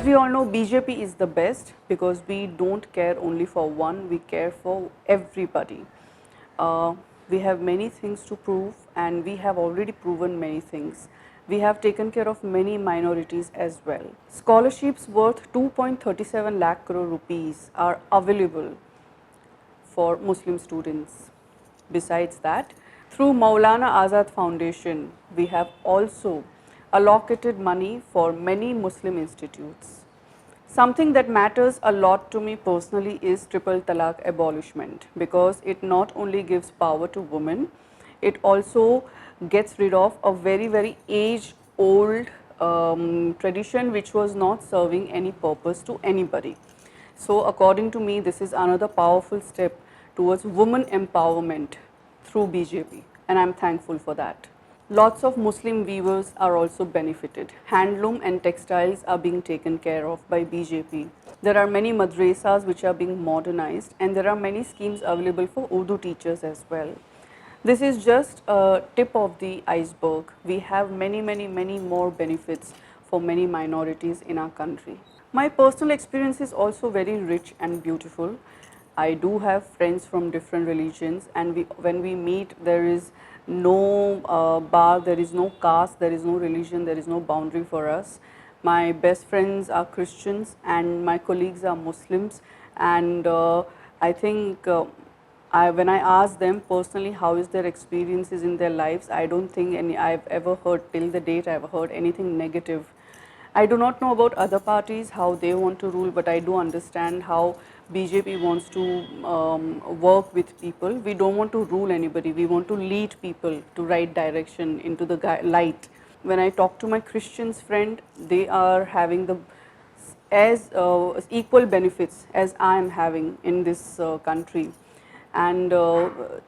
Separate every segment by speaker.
Speaker 1: As we all know, BJP is the best because we don't care only for one, we care for everybody. Uh, we have many things to prove and we have already proven many things. We have taken care of many minorities as well. Scholarships worth 2.37 lakh crore rupees are available for Muslim students. Besides that, through Maulana Azad Foundation, we have also allocated money for many Muslim institutes. Something that matters a lot to me personally is triple talaq abolishment, because it not only gives power to women, it also gets rid of a very age old tradition which was not serving any purpose to anybody. So according to me, this is another powerful step towards women empowerment through BJP, and I'm thankful for that. Lots of Muslim weavers are also benefited. Handloom and textiles are being taken care of by BJP. There are many madrasas which are being modernized, and there are many schemes available for Urdu teachers as well. This is just a tip of the iceberg. We have many more benefits for many minorities in our country. My personal experience is also very rich and beautiful. I do have friends from different religions, and when we meet, there is no bar, there is no caste, there is no religion, there is no boundary for us. My best friends are Christians and my colleagues are Muslims, and I think when I ask them personally how is their experiences in their lives, I don't think I've ever heard till the date I've heard anything negative. I do not know about other parties, how they want to rule, but I do understand how BJP wants to work with people. We don't want to rule anybody. We want to lead people to right direction, into the light. When I talk to my Christians friend, they are having the as equal benefits as I am having in this country. And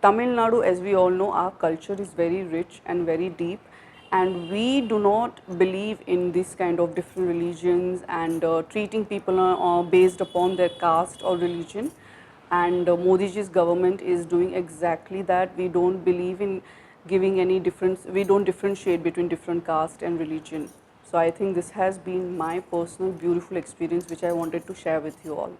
Speaker 1: Tamil Nadu, as we all know, our culture is very rich and very deep. And we do not believe in this kind of different religions and treating people based upon their caste or religion. And Modi ji's government is doing exactly that. We don't believe in giving any difference, we don't differentiate between different caste and religion. So I think this has been my personal beautiful experience which I wanted to share with you all.